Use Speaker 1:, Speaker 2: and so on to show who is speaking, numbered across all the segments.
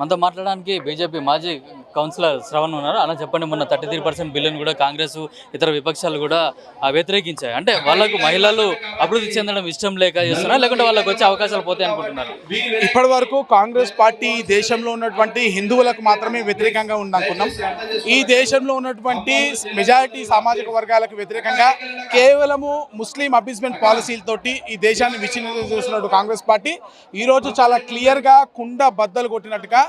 Speaker 1: మనతో మాట్లాడడానికి బీజేపీ మాజీ కౌన్సిలర్ శ్రవణ్ ఉన్నారు. అలా చెప్పండి, మొన్న 33% బిల్లును కూడా కాంగ్రెస్ ఇతర విపక్షాలు కూడా వ్యతిరేకించాయి. అంటే వాళ్ళకు మహిళలు అభివృద్ధి చెందడం ఇష్టం లేక చేస్తున్నారు, లేకుంటే వాళ్ళకి వచ్చే అవకాశాలు పోతాయి అనుకుంటున్నారు?
Speaker 2: ఇప్పటి వరకు కాంగ్రెస్ పార్టీ దేశంలో ఉన్నటువంటి హిందువులకు మాత్రమే వ్యతిరేకంగా ఉందనుకున్నాం. ఈ దేశంలో ఉన్నటువంటి మెజారిటీ సామాజిక వర్గాలకు వ్యతిరేకంగా కేవలము ముస్లిం అబీస్మెంట్ పాలసీలతోటి ఈ దేశాన్ని విచ్ఛిన్నం చేస్తున్నట్టు కాంగ్రెస్ పార్టీ ఈరోజు చాలా క్లియర్గా కుండ బద్దలు కొట్టినట్టుగా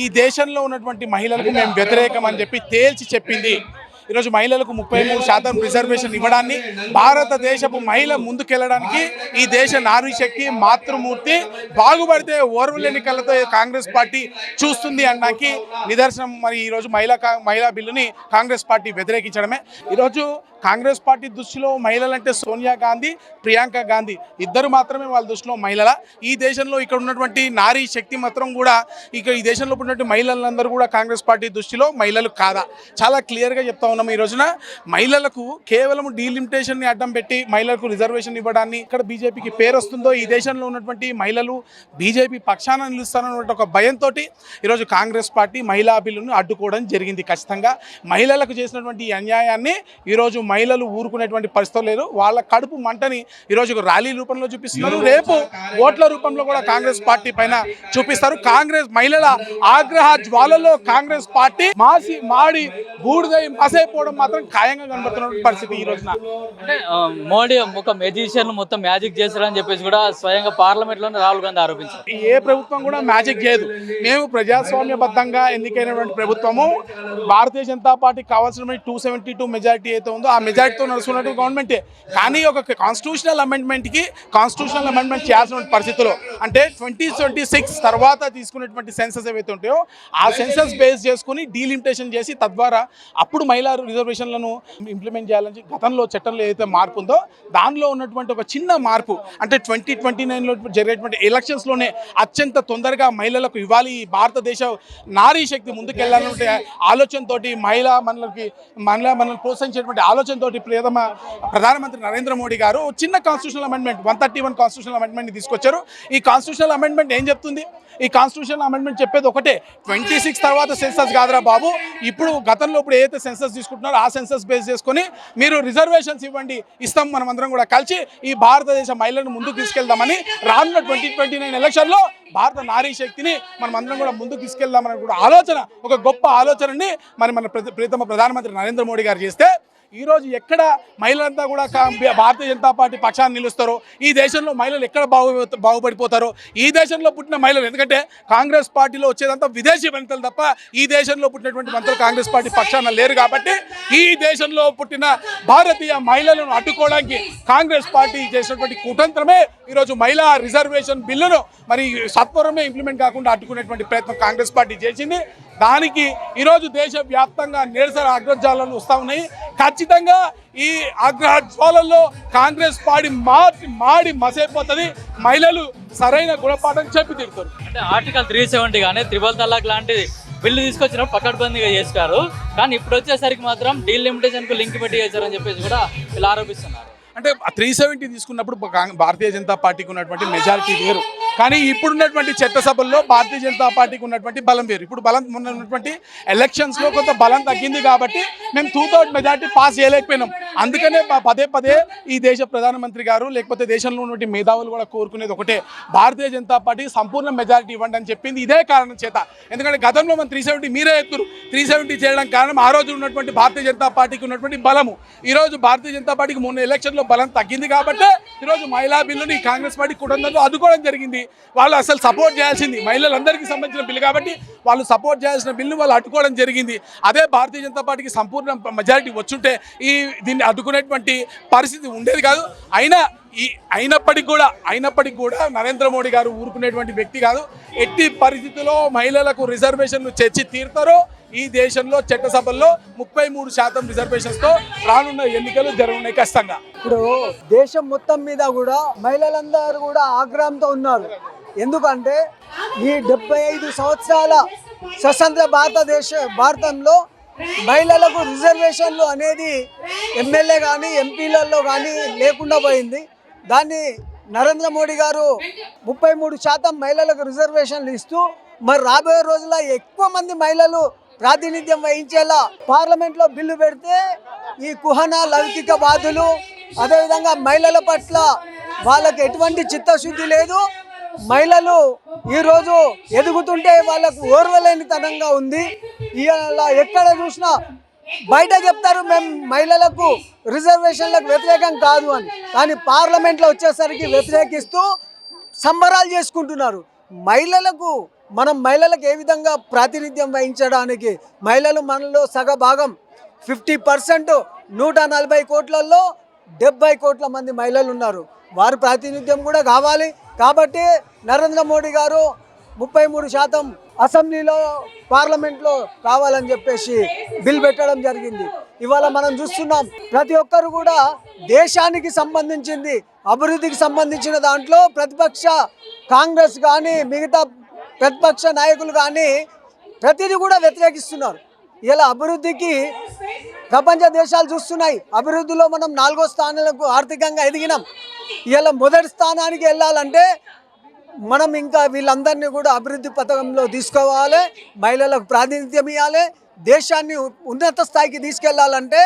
Speaker 2: ఈ దేశంలో ఉన్నటువంటి మహిళలకు మేము వ్యతిరేకం అని చెప్పి తేల్చి చెప్పింది. ఈరోజు మహిళలకు 33% రిజర్వేషన్ ఇవ్వడాన్ని, భారతదేశపు మహిళ ముందుకెళ్లడానికి ఈ దేశ నారీ శక్తి మాతృమూర్తి బాగుపడితే ఓర్వలేని కళ్ళతో కాంగ్రెస్ పార్టీ చూస్తుంది అనడానికి నిదర్శనం. మరి ఈరోజు మహిళా బిల్లుని కాంగ్రెస్ పార్టీ వ్యతిరేకించడమే. ఈరోజు కాంగ్రెస్ పార్టీ దృష్టిలో మహిళలంటే సోనియా గాంధీ, ప్రియాంక గాంధీ ఇద్దరు మాత్రమే వాళ్ళ దృష్టిలో మహిళల. ఈ దేశంలో ఇక్కడ ఉన్నటువంటి నారీ శక్తి మాత్రం కూడా ఈ దేశంలో ఉన్నటువంటి మహిళలందరూ కూడా కాంగ్రెస్ పార్టీ దృష్టిలో మహిళలు కాదా? చాలా క్లియర్గా చెప్తా ఉన్నాం. ఈ రోజున మహిళలకు కేవలం డీలిమిటేషన్ని అడ్డం పెట్టి మహిళలకు రిజర్వేషన్ ఇవ్వడాన్ని ఇక్కడ బీజేపీకి పేరు వస్తుందో, ఈ దేశంలో ఉన్నటువంటి మహిళలు బీజేపీ పక్షాన నిలుస్తారన్న ఒక భయంతో ఈరోజు కాంగ్రెస్ పార్టీ మహిళా బిల్లును అడ్డుకోవడం జరిగింది. ఖచ్చితంగా మహిళలకు చేసినటువంటి ఈ అన్యాయాన్ని ఈరోజు మహిళలు ఊరుకునేటువంటి పరిస్థితులు లేదు. వాళ్ళ కడుపు మంటని ఈరోజు ర్యాలీ రూపంలో చూపిస్తున్నారు, రేపు ఓట్ల రూపంలో కూడా కాంగ్రెస్ పార్టీ పైన చూపిస్తారు. కాంగ్రెస్ మహిళల ఆగ్రహ జ్వాలలో కాంగ్రెస్ పార్టీ మాడి బూడిదై మసైపోవడం మాత్రం ఖాయంగా కనబడుతున్న పరిస్థితి ఈ రోజున.
Speaker 1: అంటే మోడీ ఒక మెజిషియన్ మొత్తం మ్యాజిక్ చేశారని చెప్పేసి కూడా స్వయంగా పార్లమెంట్ లోనే రాహుల్ గాంధీ ఆరోపించారు.
Speaker 2: ఏ ప్రభుత్వం కూడా మ్యాజిక్ చేయదు. మేము ప్రజాస్వామ్యబద్ధంగా ఎన్నికైనటువంటి ప్రభుత్వము. భారతీయ జనతా పార్టీకి కావాల్సిన 272 మెజారిటీ అయితే ఉందో ఆ మెజారిటీతో నడుస్తున్నట్టు గవర్నమెంటే. కానీ ఒక కాన్స్టిట్యూషనల్ అమెండ్మెంట్ చేయాల్సిన పరిస్థితుల్లో అంటే 2026 తర్వాత తీసుకునేటువంటి సెన్సస్ ఏవైతే ఉంటాయో ఆ సెన్సస్ బేస్ చేసుకుని డీలిమిటేషన్ చేసి తద్వారా అప్పుడు మహిళా రిజర్వేషన్లను ఇంప్లిమెంట్ చేయాలని గతంలో చట్టంలో ఏదైతే మార్పు ఉందో దానిలో ఉన్నటువంటి ఒక చిన్న మార్పు అంటే 2029లో జరిగేటువంటి ఎలక్షన్స్లోనే అత్యంత తొందరగా మహిళలకు ఇవ్వాలి, భారతదేశ నారీ శక్తి ముందుకెళ్లాలనే ఆలోచనతో మనల్ని ప్రోత్సహించేటువంటి ఆలోచనతో ప్రధానమంత్రి నరేంద్ర మోడీ గారు చిన్న కాన్స్టిట్యూషనల్ అమెండ్మెంట్ 131 కాన్స్టిట్యూషనల్ అమెండ్మెంట్ తీసుకొచ్చారు. ఈ కాన్స్టిట్యూషనల్ అమెండ్మెంట్ ఏం చెప్తుంది? ఈ కాన్స్టిట్యూషనల్ అమెండ్మెంట్ చెప్పేది ఒకటే, 26 తర్వాత సెన్సస్ కాదురా బాబు, ఇప్పుడు గతంలో ఏదైతే సెన్సస్ తీసుకుంటున్నారో ఆ సెన్సస్ బేస్ చేసుకొని మీరు రిజర్వేషన్స్ ఇస్తాం, మనం అందరం కూడా కలిసి ఈ భారతదేశ మహిళలను ముందుకు తీసుకెళ్దామని రానున్న 2029 ఎలక్షన్లో భారత నారీ శక్తిని మనం అందరం కూడా ముందుకు తీసుకెళ్దామని కూడా ఆలోచన, ఒక గొప్ప ఆలోచనని మన ప్రియతమ ప్రధానమంత్రి నరేంద్ర మోడీ గారు చేస్తే ఈరోజు ఎక్కడ మహిళలంతా కూడా భారతీయ జనతా పార్టీ పక్షాన్ని నిలుస్తారో, ఈ దేశంలో మహిళలు ఎక్కడ బాగుపడిపోతారో, ఈ దేశంలో పుట్టిన మహిళలు, ఎందుకంటే కాంగ్రెస్ పార్టీలో వచ్చేదంతా విదేశీ మంత్రులు తప్ప ఈ దేశంలో పుట్టినటువంటి మంత్రులు కాంగ్రెస్ పార్టీ పక్షాన లేరు. కాబట్టి ఈ దేశంలో పుట్టిన భారతీయ మహిళలను అడ్డుకోవడానికి కాంగ్రెస్ పార్టీ చేసినటువంటి కుతంత్రమే ఈరోజు మహిళా రిజర్వేషన్ బిల్లును మరి సత్వరమే ఇంప్లిమెంట్ కాకుండా అడ్డుకునేటువంటి ప్రయత్నం కాంగ్రెస్ పార్టీ చేసింది. దానికి ఈరోజు దేశవ్యాప్తంగా నిరసన అగ్రజ్వాలలు వస్తూ ఉన్నాయి. ఖచ్చితంగా ఈ అగ్రజ్వాలల్లో కాంగ్రెస్ పార్టీ మాడి మసైపోతుంది. మహిళలు సరైన గుణపాఠం చెప్పి తిరుగుతారు.
Speaker 1: అంటే ఆర్టికల్ 370 కానీ త్రిబల్ తలాక్ లాంటి బిల్లు తీసుకొచ్చినప్పుడు పకడ్బందీగా చేశారు, కానీ ఇప్పుడు వచ్చేసరికి మాత్రం డీలిమిటేషన్కు లింక్ పెట్టి చేశారని చెప్పేసి కూడా వీళ్ళు ఆరోపిస్తున్నారు.
Speaker 2: అంటే 370 తీసుకున్నప్పుడు భారతీయ జనతా పార్టీకి ఉన్నటువంటి మెజారిటీ వేరు, కానీ ఇప్పుడున్నటువంటి చట్టసభల్లో భారతీయ జనతా పార్టీకి ఉన్నటువంటి బలం వేరు. ఇప్పుడు ఉన్నటువంటి ఎలక్షన్స్లో కొంత బలం తగ్గింది కాబట్టి మేము 2/3 మెజారిటీ పాస్ చేయలేకపోయినాం. అందుకనే పదే ఈ దేశ ప్రధానమంత్రి గారు లేకపోతే దేశంలో ఉన్నటువంటి మేధావులు కూడా కోరుకునేది ఒకటే, భారతీయ జనతా పార్టీకి సంపూర్ణ మెజారిటీ ఇవ్వండి అని చెప్పింది. ఇదే కారణం చేత, ఎందుకంటే గతంలో మనం 370 మీరే ఎత్తురు, 370 చేయడానికి కారణం ఆ రోజు ఉన్నటువంటి భారతీయ జనతా పార్టీకి ఉన్నటువంటి బలము. ఈరోజు భారతీయ జనతా పార్టీకి మొన్న ఎలక్షన్లో బలం తగ్గింది కాబట్టి ఈరోజు మహిళా బిల్లుని కాంగ్రెస్ పార్టీ కుటుంబంలో అడ్డుకోవడం జరిగింది. వాళ్ళు అసలు సపోర్ట్ చేయాల్సింది మహిళలందరికీ సంబంధించిన బిల్లు కాబట్టి వాళ్ళు సపోర్ట్ చేయాల్సిన బిల్లు వాళ్ళు అడ్డుకోవడం జరిగింది. అదే భారతీయ జనతా పార్టీకి సంపూర్ణ మెజారిటీ వచ్చుంటే దీన్ని అడ్డుకునేటువంటి పరిస్థితి ఉండేది కాదు. అయినప్పటికీ కూడా నరేంద్ర మోడీ గారు ఊరుకునేటువంటి వ్యక్తి కాదు. ఎట్టి పరిస్థితుల్లో మహిళలకు రిజర్వేషన్లు తెచ్చి తీరుతారో ఈ దేశంలో చట్టసభల్లో 33% రిజర్వేషన్స్తో రానున్న ఎన్నికలు జరగనున్నాయి ఖచ్చితంగా.
Speaker 3: ఇప్పుడు దేశం మొత్తం మీద కూడా మహిళలందరూ కూడా ఆగ్రహంతో ఉన్నారు. ఎందుకంటే ఈ 75 సంవత్సరాల స్వతంత్ర భారతంలో మహిళలకు రిజర్వేషన్లు అనేది ఎమ్మెల్యే కానీ ఎంపీలలో కానీ లేకుండా పోయింది. దాన్ని నరేంద్ర మోడీ గారు 33% మహిళలకు రిజర్వేషన్లు ఇస్తూ మరి రాబోయే రోజుల్లో ఎక్కువ మంది మహిళలు ప్రాతినిధ్యం వహించేలా పార్లమెంట్లో బిల్లు పెడితే ఈ కుహన లౌకికవాదులు అదేవిధంగా మహిళల పట్ల వాళ్ళకి ఎటువంటి చిత్తశుద్ధి లేదు. మహిళలు ఈరోజు ఎదుగుతుంటే వాళ్ళకు ఓర్వలేనితనంగా ఉంది. ఇలా ఎక్కడ చూసినా బయట చెప్తారు మేము మహిళలకు రిజర్వేషన్లకు వ్యతిరేకం కాదు అని, కానీ పార్లమెంట్లో వచ్చేసరికి వ్యతిరేకిస్తూ సంబరాలు చేసుకుంటున్నారు. మహిళలకు ఏ విధంగా ప్రాతినిధ్యం వహించడానికి మహిళలు మనలో సగభాగం 50%, 140 కోట్లలో 70 కోట్ల మంది మహిళలు ఉన్నారు. వారి ప్రాతినిధ్యం కూడా కావాలి. కాబట్టి నరేంద్ర మోడీ గారు 33% అసెంబ్లీలో పార్లమెంట్లో కావాలని చెప్పేసి బిల్ పెట్టడం జరిగింది. ఇవాళ మనం చూస్తున్నాం ప్రతి ఒక్కరు కూడా దేశానికి సంబంధించింది అభివృద్ధికి సంబంధించిన దాంట్లో ప్రతిపక్ష కాంగ్రెస్ కానీ మిగతా ప్రతిపక్ష నాయకులు కానీ ప్రతిదీ కూడా వ్యతిరేకిస్తున్నారు. ఇలా అభివృద్ధికి ప్రపంచ దేశాలు చూస్తున్నాయి. అభివృద్ధిలో మనం 4వ స్థానాలకు ఆర్థికంగా ఎదిగినాం. ఇలా మొదటి స్థానానికి వెళ్ళాలంటే మనం ఇంకా వీళ్ళందరినీ కూడా అభివృద్ధి పథకంలో తీసుకోవాలి, మహిళలకు ప్రాతినిధ్యం ఇవ్వాలి. దేశాన్ని ఉన్నత స్థాయికి తీసుకెళ్లాలంటే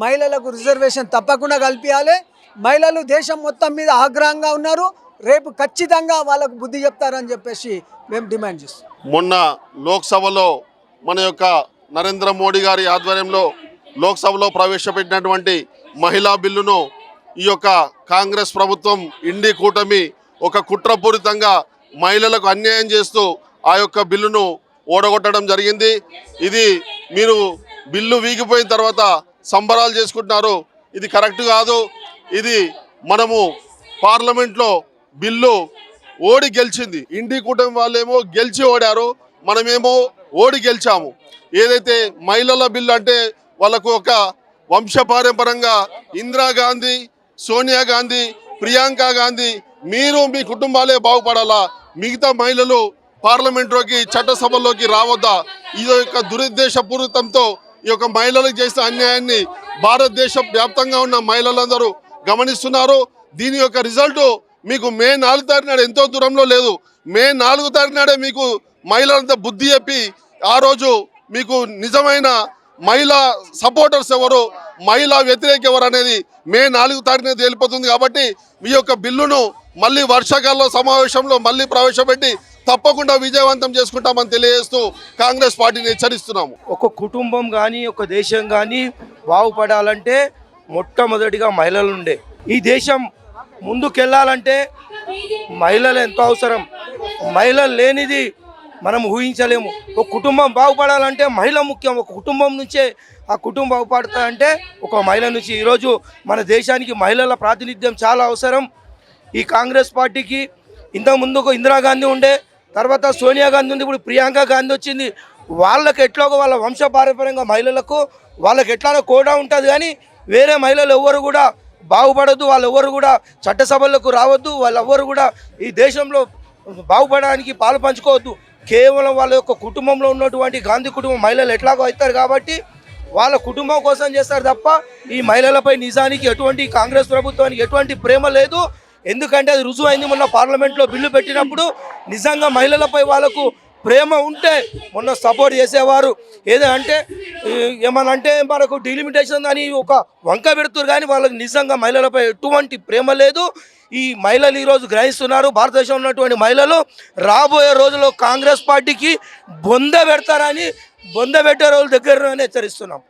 Speaker 3: మహిళలకు రిజర్వేషన్ తప్పకుండా కల్పించాలి. మహిళలు దేశం మొత్తం మీద ఆగ్రహంగా ఉన్నారు. రేపు ఖచ్చితంగా వాళ్ళకు బుద్ధి చెప్తారని చెప్పేసి మేము డిమాండ్ చేస్తాం.
Speaker 4: మొన్న లోక్సభలో మన యొక్క నరేంద్ర మోడీ గారి ఆధ్వర్యంలో లోక్సభలో ప్రవేశపెట్టినటువంటి మహిళా బిల్లును ఈ యొక్క కాంగ్రెస్ ప్రభుత్వం ఇండి కూటమి ఒక కుట్రపూరితంగా మహిళలకు అన్యాయం చేస్తూ ఆ యొక్క బిల్లును ఓడగొట్టడం జరిగింది. ఇది మీరు బిల్లు వీగిపోయిన తర్వాత సంబరాలు చేసుకుంటున్నారు, ఇది కరెక్ట్ కాదు. ఇది మనము పార్లమెంట్లో బిల్లు ఓడి గెలిచింది. ఇండి కూటమి వాళ్ళేమో గెలిచి ఓడారు, మనమేమో ఓడి గెలిచాము. ఏదైతే మహిళల బిల్లు అంటే వాళ్ళకు ఒక వంశపారంపరంగా ఇందిరాగాంధీ, సోనియా గాంధీ, ప్రియాంక గాంధీ మీరు మీ కుటుంబాలే బాగుపడాలా, మిగతా మహిళలు పార్లమెంట్లోకి చట్టసభల్లోకి రావద్దా? ఈ యొక్క దురుద్దేశపూరితంతో ఈ యొక్క మహిళలకు చేసిన అన్యాయాన్ని భారతదేశ వ్యాప్తంగా ఉన్న మహిళలందరూ గమనిస్తున్నారు. దీని యొక్క రిజల్ట్ మీకు మే 4 తారీఖు నాడు ఎంతో దూరంలో లేదు. మే 4 తారీఖు నాడే మీకు మహిళలంతా బుద్ధి చెప్పి ఆ రోజు మీకు నిజమైన మహిళా సపోర్టర్స్ ఎవరు, మహిళా వ్యతిరేక ఎవరు అనేది మే 4 తారీఖున తేలిపోతుంది. కాబట్టి మీ యొక్క బిల్లును మళ్ళీ వర్షాకాల సమావేశంలో మళ్ళీ ప్రవేశపెట్టి తప్పకుండా విజయవంతం చేసుకుంటామని తెలియజేస్తూ కాంగ్రెస్ పార్టీని హెచ్చరిస్తున్నాము.
Speaker 5: ఒక కుటుంబం కానీ ఒక దేశం కానీ బాగుపడాలంటే మొట్టమొదటిగా మహిళలు ఉండే. ఈ దేశం ముందుకెళ్ళాలంటే మహిళలు ఎంతో అవసరం. మహిళలు లేనిది మనం ఊహించలేము. ఒక కుటుంబం బాగుపడాలంటే మహిళ ముఖ్యం. ఒక కుటుంబం నుంచే ఆ కుటుంబం బాగుపడతాయంటే ఒక మహిళ నుంచి. ఈరోజు మన దేశానికి మహిళల ప్రాతినిధ్యం చాలా అవసరం. ఈ కాంగ్రెస్ పార్టీకి ఇంతకుముందుకు ఇందిరాగాంధీ ఉండే, తర్వాత సోనియా గాంధీ ఉంది, ఇప్పుడు ప్రియాంక గాంధీ వచ్చింది. వాళ్ళకి ఎట్లాగో వాళ్ళ వంశపారంపర్యంగా మహిళలకు వాళ్ళకి ఎట్లానో కోడా ఉంటుంది, కానీ వేరే మహిళలు ఎవ్వరు కూడా బాగుపడద్దు, వాళ్ళు ఎవరు కూడా చట్టసభలకు రావద్దు, వాళ్ళెవ్వరు కూడా ఈ దేశంలో బాగుపడడానికి పాలు పంచుకోవద్దు. కేవలం వాళ్ళ యొక్క కుటుంబంలో ఉన్నటువంటి గాంధీ కుటుంబం మహిళలు ఎట్లాగో అవుతారు కాబట్టి వాళ్ళ కుటుంబం కోసం చేస్తారు తప్ప ఈ మహిళలపై నిజానికి ఎటువంటి కాంగ్రెస్ ప్రభుత్వానికి ఎటువంటి ప్రేమ లేదు. ఎందుకంటే అది రుజువు అయింది. మొన్న పార్లమెంట్లో బిల్లు పెట్టినప్పుడు నిజంగా మహిళలపై వాళ్ళకు ప్రేమ ఉంటే మొన్న సపోర్ట్ చేసేవారు. ఏదంటే ఏమనంటే మనకు డిలిమిటేషన్ అని ఒక వంక పెడుతున్నారు, కానీ వాళ్ళకి నిజంగా మహిళలపై ఎటువంటి ప్రేమ లేదు. ఈ మహిళలు ఈరోజు గ్రహిస్తున్నారు. భారతదేశంలో ఉన్నటువంటి మహిళలు రాబోయే రోజుల్లో కాంగ్రెస్ పార్టీకి బొంద పెడతారని, బొంద పెట్టే రోజుల దగ్గర హెచ్చరిస్తున్నాం.